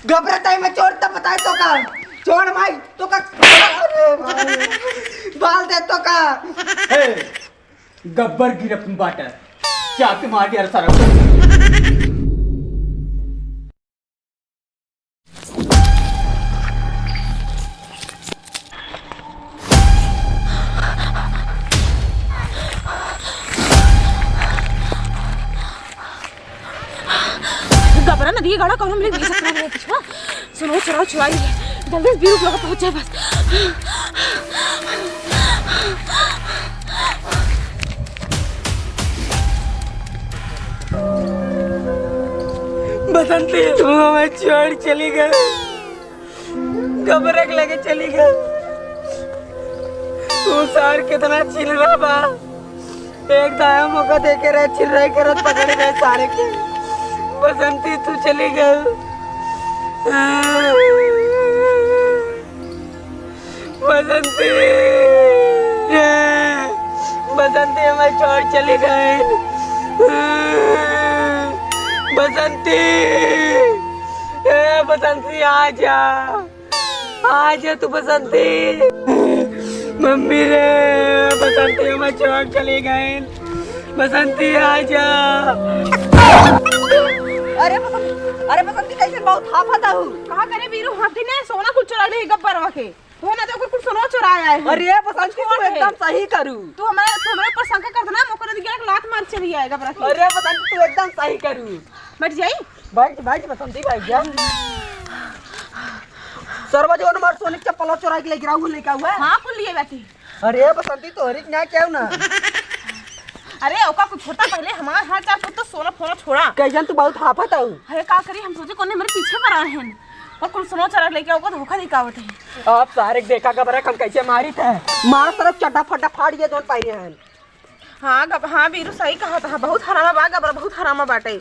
घबरा टाइम में चोर तब बताए तो का चोर भाई तो का अरे भाई बाल दे तो का हे गब्बर गिरफ्त बाटर क्या तुम्हारी यार सारा घबरा नदी गाड़ा कौन हम ले सकते हैं कुछ ना सुनो चुराओ चुराई जल्दी बीरू लगा पहुंच जाए बस। बसंती तुम हमें छोड़ चली गए घबरक लगे चली गए तू सार कितना चिल रहा बा एक दाया मौका देके रहे चिल रहे करत पकड़े रहे सारे के बसंती तू चली गई बसंती बसंती हमें छोड़ चली गई बसंती बसंती आजा तू बसंती मम्मी रे बसंती हमें छोड़ चली गई बसंती आजा अरे बसंती कैसे बहुत हाफता हूँ कहाँ करे बीरू हाथी ने सोना कुछ चुरा ले गब्बर वाके तो ना तो कुछ सोना चुराया है। अरे बसंती तू एकदम सही करू तू हमारे ऊपर शंका कर देना मौका दिया एक लात मार चली आएगा बरा अरे बसंती तू एकदम सही करू बैठ जाई बैठ बसंती बैठ जा सरवा जो नंबर सोने के चप्पल चुरा के ले गिरा हुआ लेके हुआ हां कुल लिए बैठी अरे बसंती तो हरिक ना क्या ना अरे ओका कुछ छोटा पहले हमारा हाथ चार तो सोना फोना छोड़ा कैजन तू बहुत हाफत हूं अरे का करी हम सोचे कोने मेरे पीछे पर आए हैं और कुल सोना चरा लेके ओका धोखा दिखावत है आप सारे देखा गबरा हम कैसे मारी थे मार तरफ चटा फटा फाड़ ये दोन पाई हैं हाँ बीरू सही कहा था बहुत हरामा बा गबरा बहुत हरामा बाटे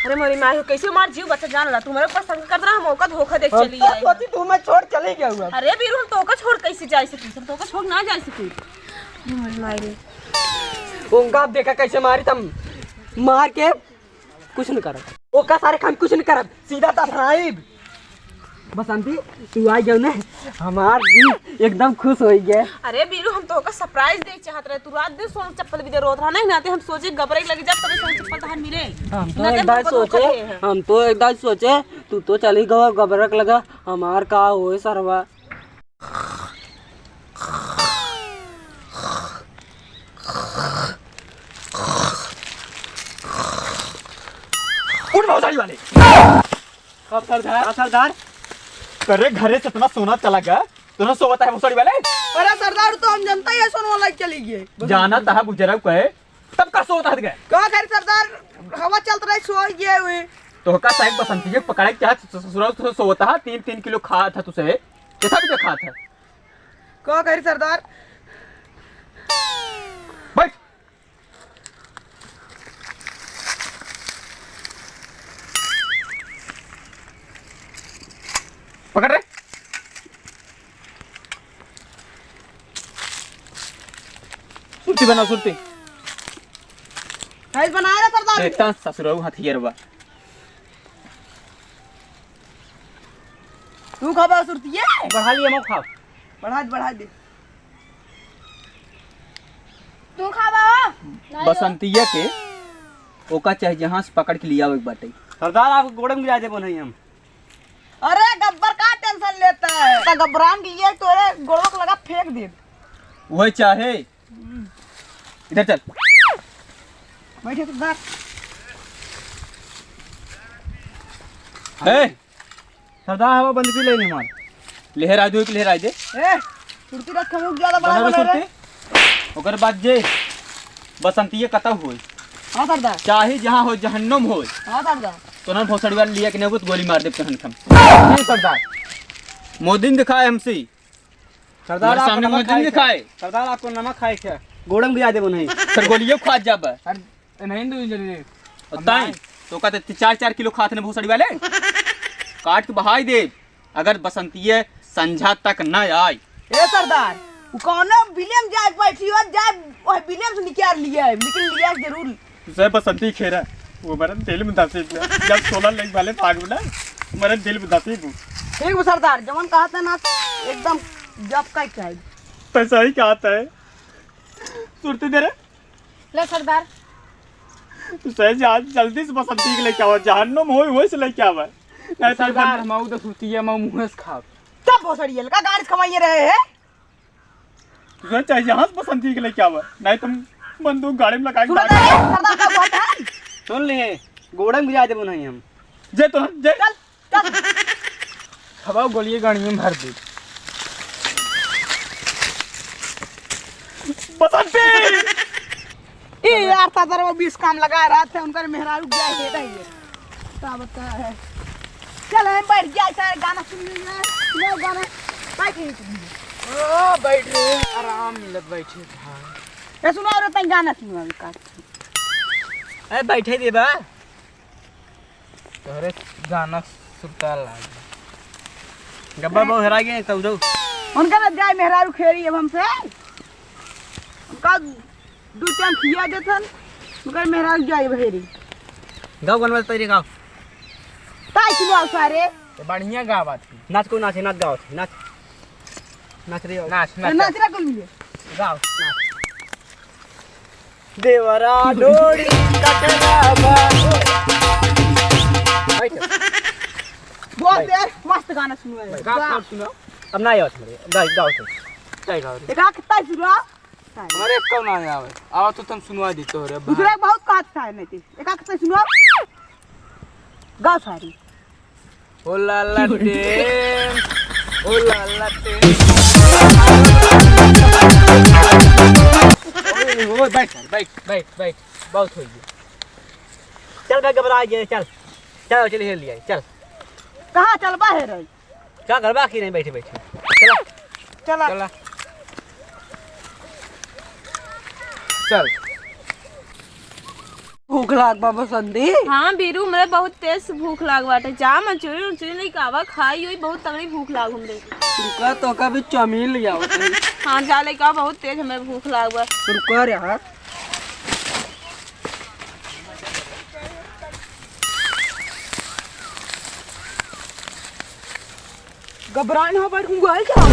अरे मेरी माँ कैसे मार जीव बच्चा जान ला तू मेरे ऊपर शंका कर रहा हम ओका धोखा देख चली आई सोची तू मैं छोड़ चले गया हुआ अरे बीरू हम तो ओका छोड़ कैसे जा सकी हम तो ओका छोड़ ना जा सकी मेरी माँ रे उनका देखा कैसे मारी तुम मार के कुछ नहीं करब ओका सारे काम कुछ नहीं करब सीधा दफनाइब बसंती तू आ जाओ ना हमार दिल एकदम खुश हो गया। अरे बीरू हम तो ओका सरप्राइज दे चाहत रहे तू रात दिन सोना चप्पल भी दे रोत रहा नहीं नाते हम सोचे घबरे लगी जब तब सोना चप्पल तहन मिले हम तो एकदम सोचे तू तो चली गवा घबरक लगा हमार का होए सरवा उठ भौजाई वाले कब सरदार अरे घरे से इतना सोना चला गया तुमने सोता है भौजाई वाले अरे सरदार तो हम जनता ही सोना वाला चली गए जाना था बुजुर्ग कहे तब का सोता है गए का कर सरदार हवा चलत रही सो गए हुए तो का साइड बसंती के पकड़े क्या ससुराल तुझे सोता है 3-3 किलो खा था तुझे कैसा भी खा था का कर सरदार बैठ पकड़ रहे सुरती बना सुरती है बनाया सरदार इतना ससुराल हथियार बा तू खबर सुरती है बढ़ा लिए मो खाओ बढ़ा दे तू खावा बसंतिया के ओका चाहे जहां से पकड़ के लिया एक बाटे सरदार आप गोड़म गिरा दे बोल हम अरे गब्बर का टेंशन लेता है तो गब्बरान की ये तोरे गोड़वक लगा फेंक दे वही चाहे इधर चल बैठे सरदार ए सरदार हवा बंद की लेनी हमार लहर आ दो लहर आ दे ए सुरती रख मुक ज्यादा बना बड़ा रे सुरती ओकर बाद जे बसंतिया कता होई हां सरदार चाहे जहां हो जहन्नुम हो हां सरदार तो ना भोसड़ी वाले लिया कि नहीं तो गोली मार दे तहन हम नहीं सरदार मोदिन दिखाए हमसे सरदार हमारे आप सामने नमक मोदिन खाए दिखाए सरदार आपको नमक खाए क्या गोड़म गिरा दे बोल फिर गोलियों खा जाब नहीं दूं जल्दी ताई तो कहते 4-4 किलो खाते ने भोसड़ी वाले काट के बहाई दे अगर बसंतिये संझा तक न आए ए सरदार वो कौन विलियम जाए बैठी हो जाए वो विलियम से निकाल लिया है लेकिन लिया जरूर तुझे बसंती खेरा वो मेरा दिल में दस जब 16 लग वाले भाग बोला मेरे दिल बदाती तू ठीक है सरदार, जवन कहा था ना एकदम जब का चाहिए। पैसा ही क्या आता है सुरती दे रहे ले सरदार तू सही आज जल्दी से बसंती के लेके आवा जहन्नुम होई वही से लेके आवा नहीं तो सरदार हम तो सुती है मैं मुंह से खा तब भोसड़ी का गाड़ी से कमाइए रहे हैं। तुझे चाहिए यहाँ से बसंती के लेके आवा नहीं तुम बंदूक गाड़ी में लगा के सुना भाग- था सरदार का बात है। सुन लिए गोड़म गिरा दे नहीं हम जे तो जे चल चल हवा गोलिए गाड़ी में भर दे बसंती ये यार सरदार वो 20 काम लगा रहा था उनका मेहरारू गया है नहीं है क्या बता है। चल हम बैठ गया सारे गाना सुन लिया ये गाना बैठे ओ बैठ रे आराम मिलत बैठे भाई ये सुना रे तई गाना सुना का ए बैठे दे बा तोरे गाना सुनता लाग गब्बा बहु हरा गए तब दो उनका ना जाए मेहरारू खेरी अब हमसे उनका दो टाइम खिया देथन उनका मेहरारू जाए बहेरी गाँव बनवा तेरे गाँव ताई सुनाओ सारे बढ़िया गाँव बात नाच को नाच नाच गाँव नाच नाच रे नाच नाचरा को लिए गाँव नाच देवरा डोरी कटरा बा बैठ बहुत देर मस्त गाना सुनवाए गाँव सुनो अब ना आवत मेरे गाँव गाँव से चाय गाँव रे एक कितना सुना हमारे कौन ना आवे आवा तो तुम सुनवा दी तो रे दूसरे बहुत कहत था नहीं थी एक कितना सुना गाओ सारी ओ ला ला टे ओ ला ला टे ओ बैठ बैठ बैठ बहुत हो गया चल भाई घबरा गए चल चलो चल हिल लिया चल कहाँ चल बाहर है क्या घर बाकी नहीं बैठे बैठे चला चला चला चल भूख लाग बाबा संदी हाँ बीरू मेरे बहुत तेज भूख लाग बाटे जा मंचूरियन उचूरियन नहीं कावा खाई हुई बहुत तगड़ी भूख लाग हमरे रुका तो कभी चमीन ले आओ हाँ जा ले का बहुत तेज हमें भूख लाग बा रुका रे यार घबराने हो पर गए क्या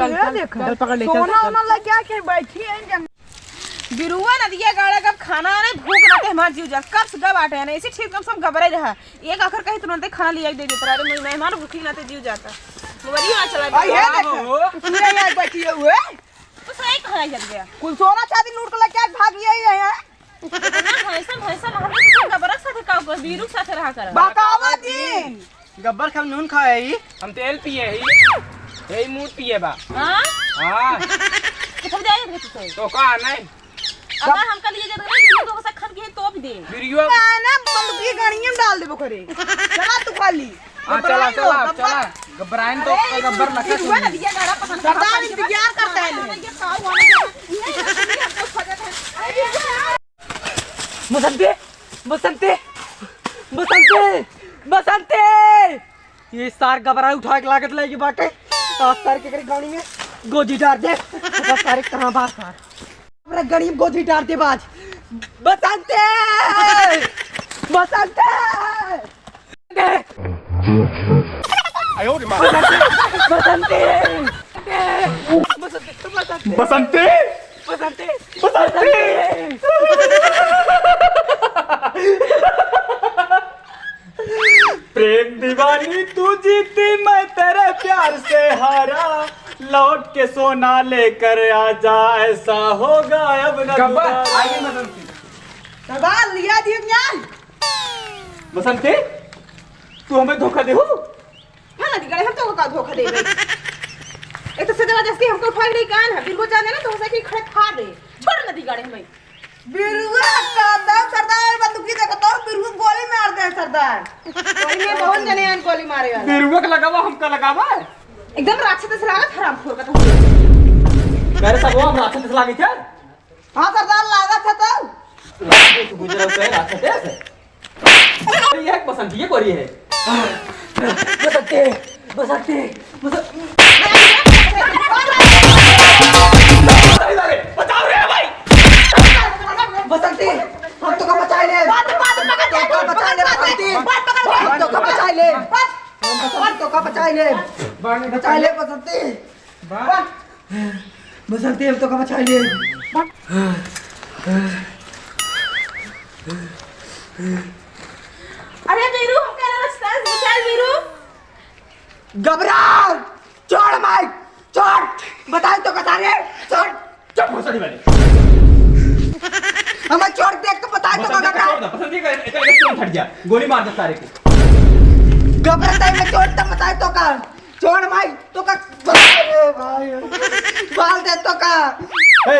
अरे देख चल पकड़ ले, चल, सोना चल। ओना लग गया के बैठी है जंग बिरुआ नदिया गाड़ा कब खाना नहीं भूख ना हमार जीव जा कब से गब आटे ना इसी ठीक कम सब घबराई रहा एक आखिर कहीं तुरंत खाना लिया दे देता अरे मेहमान भूखी ना ते जीव जाता मोबाइल ना चला आई है देख पूरे यहाँ बैठी हुए तो सही कहा जब गया कुल सोना चांदी लूट के लेके भाग गया ही है ना भैसा हम तो घबरा साथे का बीरू साथे रहा कर बकावा दिन गब्बर खम नून खाए ही हम तेल पिए ही यही मूड पिए बा हां हां किधर जाए रे तू तो का नहीं अगर हम कल ये जब ना बीरू को सखन के तो भी दे वीडियो ना बंदूक की गाड़ी में डाल देबो करे चला तू खाली हां चला चला चला घबराइन तो गब्बर लखा बिरुआ नदिया गाड़ा पसंद सरदार इंतजार करता है ये खाओ वाला बसंते बसंते बसंते बसंते ये सार घबरा उठा के लागत लगी बाटे आज सार के करे गाड़ी में गोदी डाल दे बस सारे कहां बात सार अपने गाड़ी में गोदी डाल दे बाज बसंते बसंते आयो रे मां बसंते बसंते बसंती बसंते बसंती प्रेम दीवानी तू जीती मैं तेरे प्यार से हारा लौट के सोना लेकर आजा ऐसा होगा अब न गब्बर दोबारा। आगे बसंती सरदार लिया दिए ज्ञान बसंती तू हमें धोखा दे हो हाँ नदी गाड़ी हम तो का धोखा दे एक तो सदा जैसे हमको उठा नहीं कान है बिल्कुल जाने ना तो हो सके खड़े खा दे छोड़ नदी गाड़ी हमें बिरुआ का दम सरदार बंदूकी देखो तो बिरुआ गोली मार दे सरदार कोई में बहुत जने आन गोली मारे वाला बिरुआ का लगावा हमका लगावा एकदम राक्षस से लागत हराम खोर का तो मेरे सब वो हम राशन से लागे थे हां सरदार लागत है तो गुजरा से राशन से ये एक पसंद ये कोरी है बसंते बसंते बसंते बताओ रे भाई बसंते हम तो का बचा ले बात पकड़ बचा ले बसंती हम तो का बचाई ले हम तो का बचाई ले बसंती बसंती हम तो का बचाई ले अरे वीरू हम कह रहे रास्ता से चल वीरू। घबरा छोड़ माइक छोड़ बताए तो कसा रे छोड़ चुप भोसड़ी वाले हमें छोड़ देख तो बताए तो घबरा छोड़ दो पसंद नहीं कर तुरंत हट जा गोली मार दे सारे को घबराता है छोड़ तो बताए तो का छोड़ माइक तो का भाई बाल दे तो का ए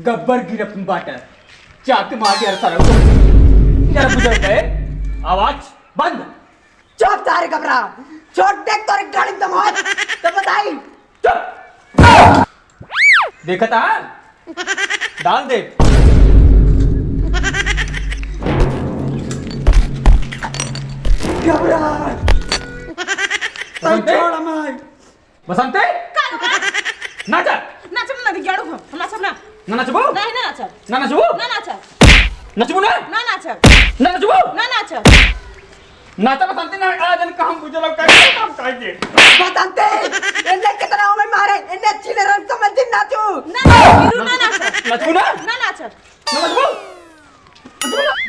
गब्बर गिरफ्त बाटर चाक मार के सारा को यार बुझ गए आवाज बंद चुप सारे घबरा छोड़ देख तो गाड़ी दम हो तो बताई चुप देखा था डाल दे घबरा छोड़ माइक बसंते नाचा नाचब ना दियाड़ू हम नाचब ना ना नचबो नहीं ना नाचब ना नचबो ना नाचब नचबो ना ना नाचब ना नचबो ना नाचब नाचा बसंते ना आज काम बुझलो कर काम काजे बसंती इन्हें कितना हमें मारे इन्हें अच्छी रन समझ दिन नाचू ना ना वीरू ना नाचब नचबो ना ना नाचब ना नचबो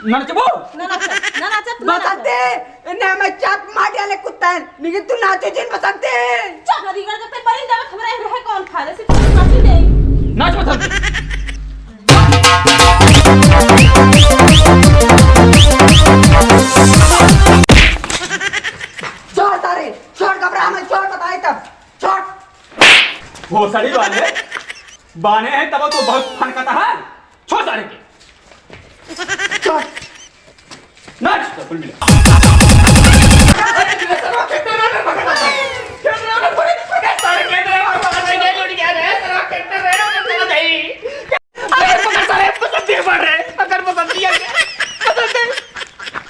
ना नचबो ना नाचब ना नाचब बसंती इन्हें हमें चाप मार दिया ले कुत्ता है लेकिन तू नाचो जिन बसंती चल नदीगढ़ जब तक बड़ी जावे खबर रहे कौन खा ले से नाची दे नाच बसंते छोड़ तारे छोड़ घबरा हमें छोड़ बताए तब छोड़ भोसड़ी वाले बाने हैं तब तो बहुत फनकता है छोड़ सारे के छोड़ नाच तो फुल मिला